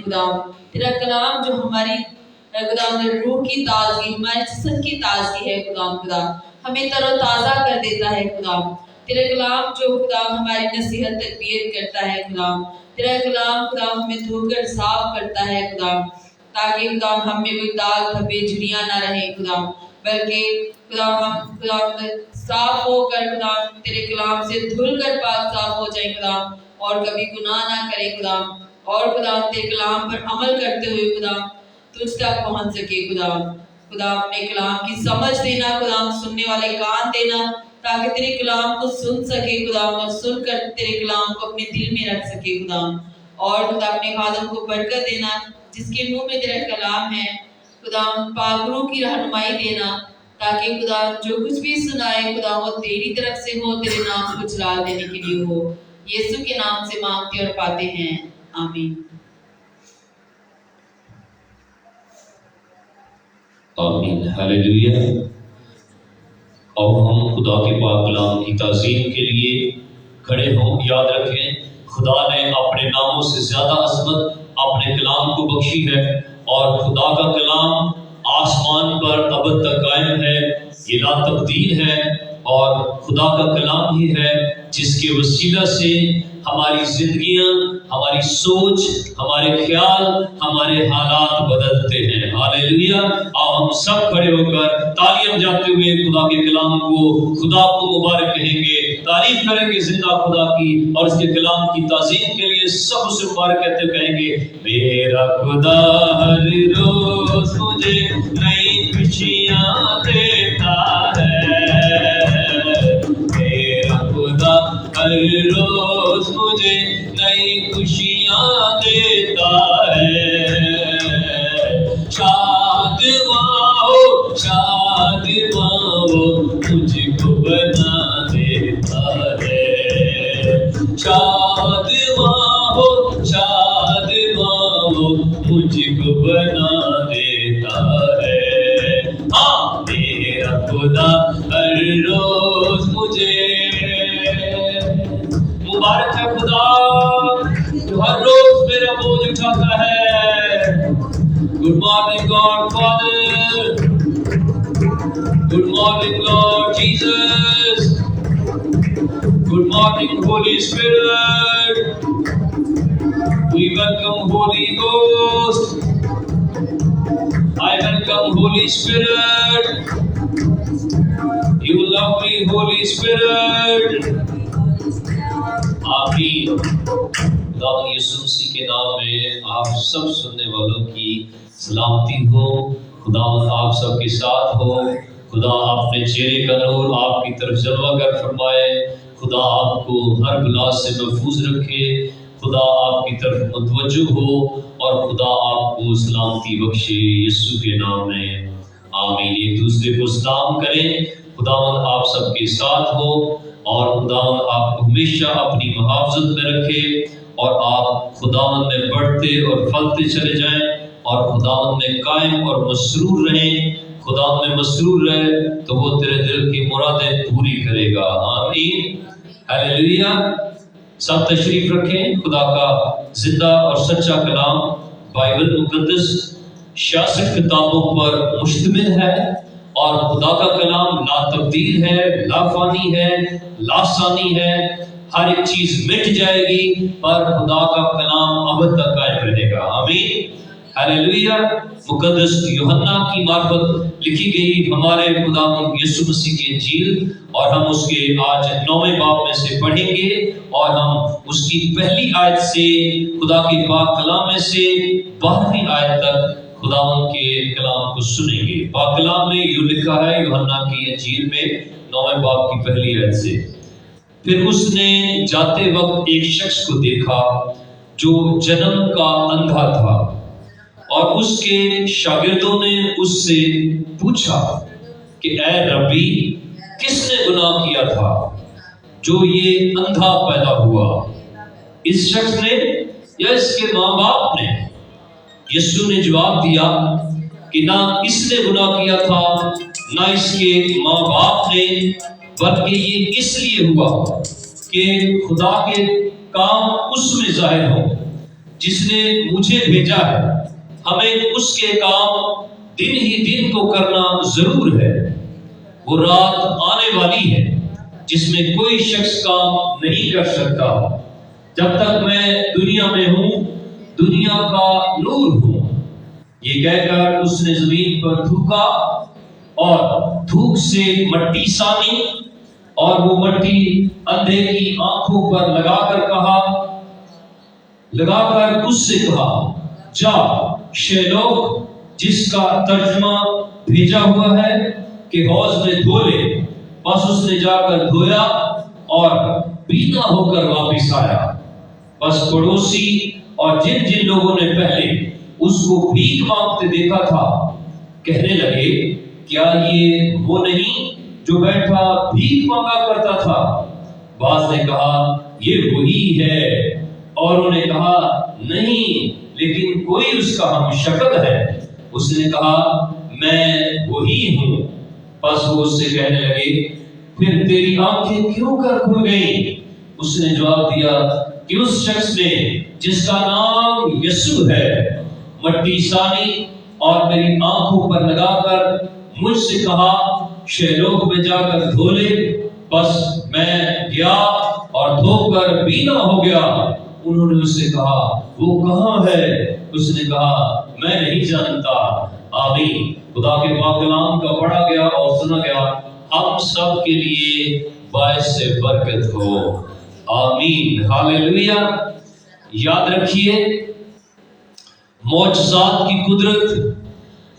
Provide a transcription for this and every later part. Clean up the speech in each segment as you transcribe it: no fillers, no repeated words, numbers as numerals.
خدا، تیرا کلام جو ہماری خدا روح کی تازگی، ہمارے جسم کی تازگی ہے خدا ہمیں تر و تازہ کر دیتا ہے خدا۔ تیرا کلام جو خدا ہماری نصیحت تربیت کرتا ہے خدا، تیرا کلام خدا ہمیں دھو کر صاف کرتا ہے خدا، تاکہ خدا ہم میں کوئی داغ دھبے جھریاں نہ رہیں خدا، بلکہ خدا ہم خدا صاف ہو کر خدا تیرے کلام سے دھل کر پاک صاف ہو جائیں خدا، اور کبھی گناہ نہ کریں خدا، اور خدا تیرے کلام پر عمل کرتے ہوئے خدا تجھ تک پہنچ سکے خدا اپنے کلام کی سمجھ دینا خدا، سننے والے کان دینا تاکہ تیرے کلام کو سن سکے خدا، اور سن کر تیرے کلام کو اپنے دل میں رکھ سکے خدا، اور خدا اپنے خادم کو برکت دینا جس کے منہ میں تیرا کلام ہے خدا، پاک روح کی رہنمائی دینا تاکہ خدا جو کچھ بھی سنائے خدا وہ تیری طرف سے ہو، تیرے نام کو جلال دینے کے لیے ہو۔ یسوع کے نام سے مانگتے اور پاتے ہیں، آمین۔ آمین، ہلیلویہ۔ اور ہم خدا کے پاک کلام کی تعظیم کے لیے کھڑے ہوں۔ یاد رکھیں خدا نے اپنے ناموں سے زیادہ عظمت اپنے کلام کو بخشی ہے، اور خدا کا کلام آسمان پر ابد تک قائم ہے، یہ لا تبدیل ہے، اور خدا کا کلام ہی ہے جس کے وسیلہ سے ہماری زندگیاں، ہماری سوچ، ہمارے خیال، ہمارے حالات بدلتے ہیں۔ ہاللیلویہ۔ آؤ ہم سب کھڑے ہو کر تالیاں بجاتے ہوئے خدا کے کلام کو، خدا کو مبارک کہیں گے، تعریف کریں گے زندہ خدا کی، اور اس کے کلام کی تعظیم کے لیے سب سے مبارک کہتے ہوئے کہیں گے، میرا خدا ہر روز مجھے نئی خوشیاں دیتا ہے، میرا خدا ہر روز مجھے نئی خوشیاں دیتا ہے، شاد ماں مجھ کو بنا دیتا ہے، شاد ماں مجھ کو بنا دیتا ہے، ہاں میرا خدا ہر روز مجھے، مبارک ہے خدا جو ہر روز میرا بوجھ اٹھاتا ہے۔ Good morning God Father, good morning Lord Jesus, good morning Holy Spirit, we welcome Holy Ghost, I welcome Holy Spirit, you love me Holy Spirit, آمین۔ خدا یسوع مسیح کے نام میں آپ سب سننے والوں کی سلامتی ہو، خدا آپ سب کے ساتھ ہو، خدا اپنے چہرے کا نور آپ کی طرف جلوہ گر فرمائے، خدا آپ کو ہر بلا سے محفوظ رکھے، خدا آپ کی طرف متوجہ ہو، اور خدا آپ کو سلامتی بخشے یسوع کے نام میں، آمین۔ ایک دوسرے کو سلام کریں، خداوند آپ سب کے ساتھ ہو، اور خداوند آپ کو ہمیشہ اپنی محافظت میں رکھے، اور آپ خداوند میں بڑھتے اور پھلتے چلے جائیں، اور خداوند میں قائم اور مسرور رہیں۔ خداوند میں مسرور رہے تو وہ تیرے دل کی مرادیں پوری کرے گا، آمین، ہلیلویہ۔ سب تشریف رکھیں۔ خدا کا زندہ اور سچا کلام بائبل مقدس 66 کتابوں پر مشتمل ہے، اور خدا کا کلام لا تبدیل ہے، لا فانی ہے، لا ثانی ہے، ہر ایک چیز مٹ جائے گی پر خدا کا کلام ابد تک قائم رہے گا، آمین، ہلیلویہ۔ مقدس یوحنا کی معرفت لکھی گئی ہمارے خدا یسوع مسیح کی انجیل، اور ہم اس کے آج 9ویں باب میں سے پڑھیں گے، اور ہم اس کی پہلی آیت سے خدا کے پاک کلام میں سے 12ویں آیت تک خداوند کے کلام کو سنیں گے۔ پاک کلام میں یوں لکھا ہے یوحنا کی انجیل میں 9ویں باب کی پہلی آیت سے، پھر اس نے جاتے وقت ایک شخص کو دیکھا جو جنم کا اندھا تھا، اور اس کے شاگردوں نے اس سے پوچھا کہ اے ربی، کس نے گناہ کیا تھا جو یہ اندھا پیدا ہوا، اس شخص نے یا اس کے ماں باپ نے؟ یسوع نے جواب دیا کہ نہ اس نے گناہ کیا تھا نہ اس کے ماں باپ نے، بلکہ یہ اس لیے ہوا کہ خدا کے کام اس میں ظاہر ہوں۔ جس نے مجھے بھیجا ہے، ہمیں اس کے کام دن ہی دن کو کرنا ضرور ہے۔ وہ رات آنے والی ہے جس میں کوئی شخص کام نہیں کر سکتا۔ جب تک میں دنیا میں ہوں، دنیا کا نور ہوں۔ یہ کہہ کر اس نے زمین پر تھوکا اور تھوک سے مٹی سانی، اور وہ مٹی اندھے کی آنکھوں پر لگا کر اس سے کہا، جا شیلوک، جس کا ترجمہ بھیجا ہوا ہے، کہ حوض میں دھو لے۔ بس اس نے جا کر دھویا اور بینا ہو کر واپس آیا۔ بس پڑوسی اور جن جن لوگوں نے پہلے اس کو بھیک مانگتے دیکھا تھا کہنے لگے، کیا یہ وہ نہیں جو بیٹھا بھیک مانگا کرتا تھا؟ بعض نے کہا، یہ وہی ہے، اور انہوں نے کہا، نہیں، لیکن کوئی اس کا ہم شکل ہے۔ اس نے کہا، میں وہی ہوں۔ پس وہ اس سے کہنے لگے، پھر تیری آنکھیں کیوں کر کھل گئیں؟ اس نے جواب دیا کہ اس شخص نے جس کا نام یسوع ہے مٹی سانی اور میری آنکھوں پر لگا کر مجھ سے کہا، شیلوک میں جا کر دھو لے۔ بس میں گیا اور دھو کر بینا ہو گیا۔ انہوں نے اس سے کہا، وہ کہاں ہے؟ اس نے کہا، میں نہیں جانتا۔ آمین۔ خدا کے پاک کلام کا پڑھا گیا اور سنا گیا ہم سب کے لیے باعث برکت ہو۔ آمین، ہاللیلویہ۔ یاد رکھیے، معجزات کی قدرت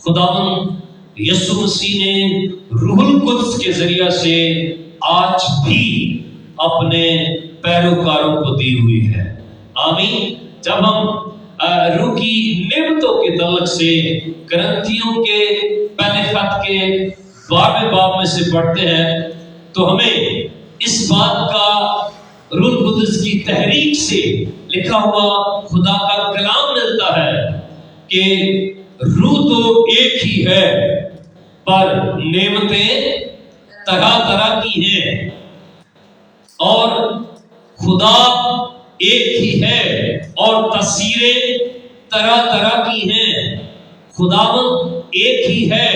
خداوند یسوع مسیح نے روح القدس کے ذریعہ سے آج بھی اپنے پیروکاروں کو دی ہوئی ہے۔ آمین۔ جب ہم روح کی نعمتوں کے تعلق سے کرنتھیوں کے پہلے خط کے 12ویں باب میں سے پڑھتے ہیں تو ہمیں اس بات کا روح القدس کی تحریک سے لکھا ہوا خدا کا کلام ملتا ہے کہ روح تو ایک ہی ہے پر نعمتیں طرح طرح کی ہیں، اور خدا ایک ہی ہے اور تفسیریں طرح طرح کی ہیں۔ خداوند ایک ہی ہے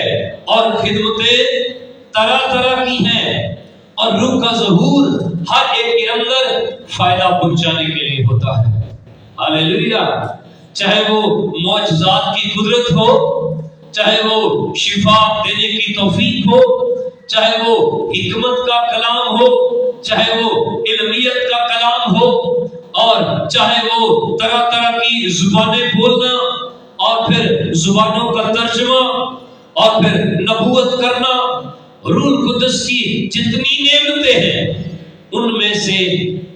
اور خدمتیں طرح طرح کی ہیں، اور روح کا ظہور ہر ایک کے اندر فائدہ پہنچانے کے لیے ہوتا ہے۔ ہاللیلویہ۔ چاہے وہ معجزات کی قدرت ہو، چاہے وہ شفا دینے کی توفیق ہو، چاہے وہ حکمت کا کلام ہو، چاہے وہ علمیت کا کلام ہو، اور چاہے وہ طرح طرح کی زبانیں بولنا اور پھر زبانوں کا ترجمہ اور پھر نبوت کرنا، روح القدس کی جتنی نعمتیں ہیں ان میں سے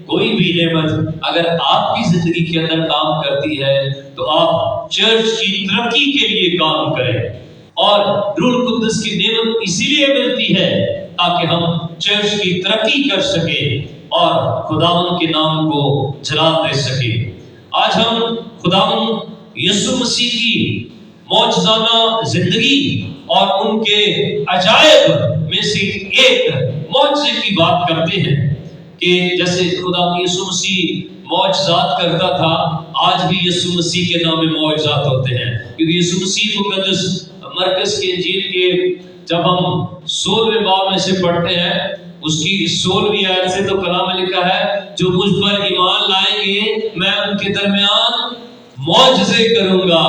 کوئی بھی نعمت اگر آپ کی زندگی کے اندر کام کرتی ہے تو آپ چرچ کی ترقی کے لیے کام کریں، اور روح القدس کی نعمت اسی لیے ملتی ہے تاکہ ہم چرچ کی ترقی کر سکیں اور خداوند کے نام کو جلال دے سکیں۔ آج ہم خداوند یسوع مسیح کی معجزانہ زندگی اور ان کے عجائب میں سے ایک معجزے کی بات کرتے ہیں کہ جیسے خدا یسوع مسیح معجزات کرتا تھا، آج بھی یسوع مسیح کے نام میں معجزات ہوتے ہیں، کیونکہ یسوع مسیح مقدس مرکز کے انجیل کے جب ہم 16ویں باب میں سے پڑھتے ہیں، اس کی 16ویں آیت سے تو کلام میں لکھا ہے، جو مجھ پر ایمان لائیں گے میں ان کے درمیان معجزے کروں گا،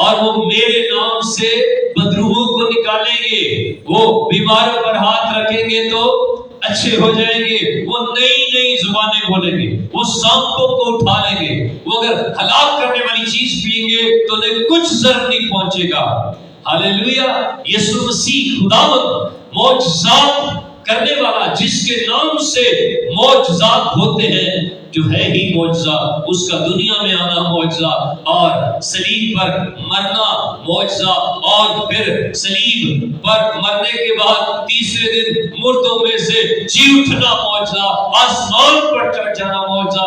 اور وہ میرے نام سے بدروحوں کو نکالیں گے، وہ بیماروں پر ہاتھ رکھیں گے تو اچھے ہو جائیں گے، وہ نئی نئی زبانیں بولیں گے، وہ سانپوں کو اٹھا لیں گے، وہ اگر ہلاک کرنے والی چیز پئیں گے تو انہیں کچھ ضرر نہیں پہنچے گا۔ ہاللیلویہ۔ یسوع مسیح خداوند معجزات کرنے والا، جس کے نام سے معجزات ہوتے ہیں، جو ہے ہی معجزہ، اس کا دنیا میں آنا معجزہ، اور صلیب پر مرنا معجزہ، اور پھر صلیب پر مرنے کے بعد تیسرے دن مردوں میں سے جی اٹھنا معجزہ، آسمان پر چڑھ جانا معجزہ،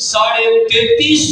33.5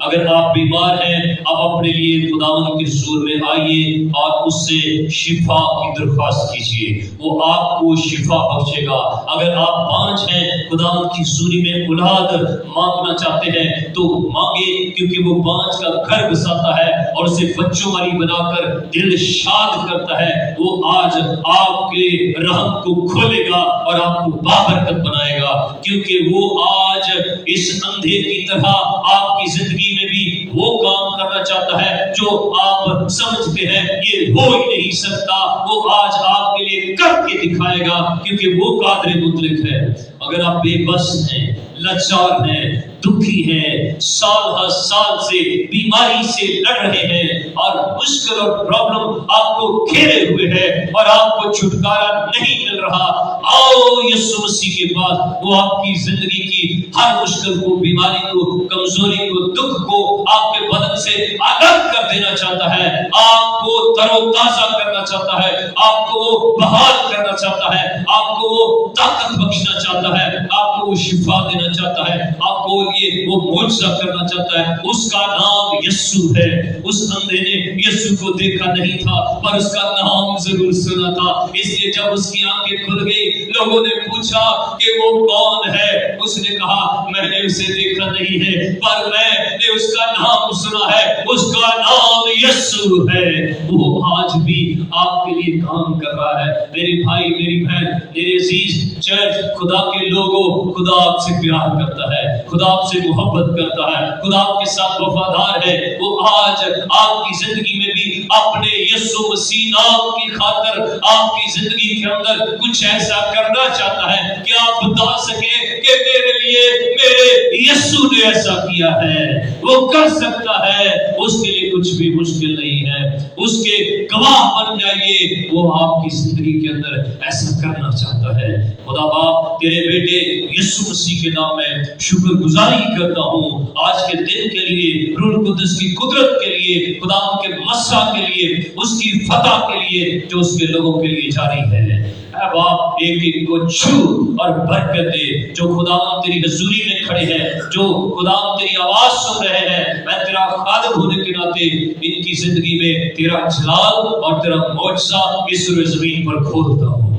اگر آپ بیمار ہیں آپ اپنے لیے خداوند کے حضور میں آئیے اور اس سے شفا کی درخواست کیجیے، وہ آپ کو شفا بخشے گا۔ اگر آپ بانجھ ہیں خداوند کی حضوری میں اولاد مانگنا چاہتے ہیں تو مانگے، کیونکہ وہ بانجھ کا گھر بساتا ہے اور اسے بچوں والی بنا کر دل شاد کرتا ہے۔ وہ آج آپ کے رحم کو کھولے گا اور آپ کو بابرکت بنائے گا، کیونکہ وہ آج اس اندھے کی طرح آپ کی زندگی میں بھی وہ کام کرنا چاہتا ہے جو آپ سمجھتے ہیں یہ ہو ہی نہیں سکتا، وہ آج آپ کے لیے کر کے دکھائے گا، کیونکہ وہ قادر مطلق ہے۔ اگر آپ بے بس ہیں، لاچار ہیں، دکھی ہیں، سال ہر سال سے بیماری سے لڑ رہے ہیں اور مشکل اور پرابلم آپ کو گھیرے ہوئے ہے اور آپ کو چھٹکارا نہیں مل رہا، آؤ یسوع مسیح کے پاس۔ وہ آپ کی زندگی کی ہر مشکل کو، بیماری کو، کمزوری کو، دکھ کو آپ کے بدن سے الگ کر دینا چاہتا ہے، آپ کو تر و تازہ کرنا چاہتا ہے، آپ کو وہ بحال کرنا چاہتا ہے، آپ کو وہ طاقت بخشنا چاہتا ہے، آپ کو وہ شفا دینا چاہتا ہے، آپ کو وہ معجزہ کرنا چاہتا ہے۔ اس کا نام یسوع ہے۔ اس اندھے نے یسوع کو دیکھا نہیں تھا پر اس کا نام ضرور سنا تھا، اس لیے جب اس کی آنکھیں کھل گئی لوگوں نے پوچھا کہ وہ کون ہے، اس نے کہا میں نے اسے دیکھا نہیں ہے پر میں نے اس کا نام سنا ہے، اس کا نام یسوع ہے۔ وہ آج بھی آپ کے لیے کام کر رہا ہے۔ میرے بھائی، میری بہن، میرے عزیز چرچ، خدا کے لوگوں، خدا آپ سے پیار کرتا ہے، خدا آپ سے محبت کرتا ہے، خدا آپ کے ساتھ وفادار ہے۔ وہ آج آپ کی زندگی میں بھی اپنے یسوع مسیح نام کی خاطر آپ کی زندگی کے اندر کچھ ایسا کرنا چاہتا ہے کہ آپ بتا سکیں کہ میرے لیے میرے یسوع نے ایسا کیا ہے۔ وہ کر سکتا ہے، اس کے لیے کچھ بھی مشکل نہیں ہے۔ اس کے گواہ بن جائیے، وہ آپ کی زندگی کے اندر ایسا کرنا چاہتا ہے۔ خدا باپ تیرے بیٹے یسوع مسیح کے نام میں شکر گزاری کرتا ہوں آج کے دن کے لیے، روح القدس کی قدرت کے لیے، خدا ان کے مسا کے لیے، اس کی فتح کے لیے جو اس کے لوگوں کے لیے جاری ہے۔ اے باپ ایک ایک کو چھو اور برکت دے، جو خدا تیری حضوری میں کھڑے ہیں، جو خدا تیری آواز سن رہے ہیں، میں تیرا خادم ہونے کے ناطے ان کی زندگی میں تیرا جلال اور تیرا معجزہ اس روئے زمین پر کھولتا ہوں،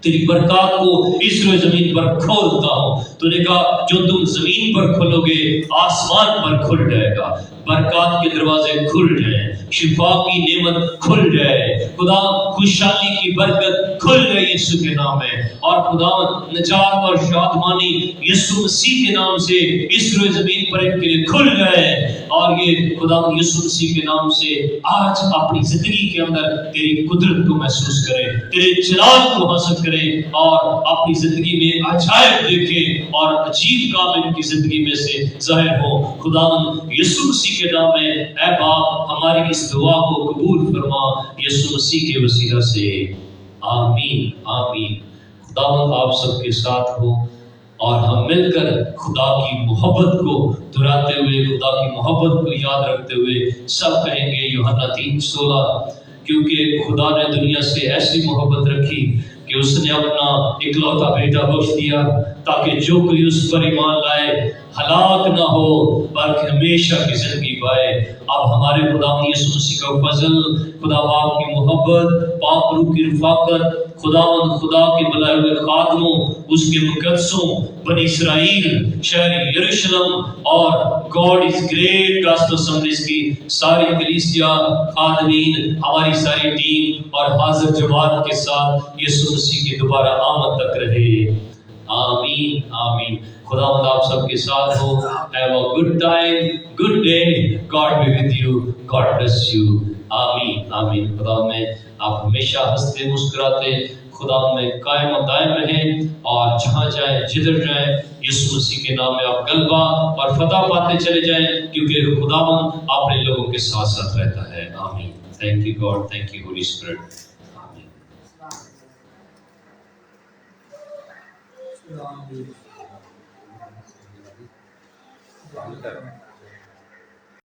تیری برکات کو اس روئے زمین پر کھولتا ہوں۔ تو نے کہا جو تم زمین پر کھولو گے آسمان پر کھل جائے گا، برکات کے دروازے کھل جائیں، شفا کی نعمت کھل جائے، خدا خوشحالی کی برکت کھل جائے یسوع کے نام میں، اور خدا نجات اور شادمانی یسوع مسیح کے نام سے اس روئے زمین پر ان کے لیے کھل جائے، اور یہ خدا یسوع مسیح کے نام سے آج اپنی زندگی کے اندر تیری قدرت کو محسوس کرے، تیرے جلال کو حاصل کرے اور اپنی زندگی میں عجائب دیکھے اور عجیب کام ان کی زندگی میں سے ظاہر ہو۔ خدا یسوع مسیح کے نام میں اے باپ ہماری اس دعا کو قبول فرما، یسوع مسیح کے وسیلہ سے، آمین آمین۔ خداوند آپ سب کے ساتھ ہو، اور ہم مل کر خدا کی محبت کو دہراتے ہوئے، خدا کی محبت کو یاد رکھتے ہوئے سب کہیں گے یوحنا 3:16، کیونکہ خدا نے دنیا سے ایسی محبت رکھی کہ اس نے اپنا اکلوتا بیٹا بخش دیا تاکہ جو کوئی اس پر ایمان لائے ہلاک نہ ہو بلکہ ہمیشہ کی زندگی پائے۔ اب ہمارے خدا یسوع مسیح کا فضل، خدا باپ کی محبت، پاک روح کی رفاقت، خدا کے بلائے ہوئے خادموں، اس کے مقدسوں، بنی اسرائیل، شہر یروشلم اور God is great gospel assemblies کی ساری کلیسیا، خادمین، ہماری ساری ٹیم اور حاضر جماعت کے ساتھ یسوع مسیح کی دوبارہ آمد تک رہے، آمین آمین۔ خدا آپ سب کے ساتھ ہو۔ Have a good time, good day, God be with you, God bless you, آمین آمین۔ خدا میں آپ ہمیشہ ہنستے مسکراتے خدا میں قائم و دائم رہیں، اور جہاں جائیں جدھر جائیں یسوع مسیح کے نام میں آپ غلبہ اور فتح پاتے چلے جائیں، کیونکہ خداوند اپنے لوگوں کے ساتھ ساتھ رہتا ہے، آمین۔ Thank you God, thank you Holy Spirit, آمین۔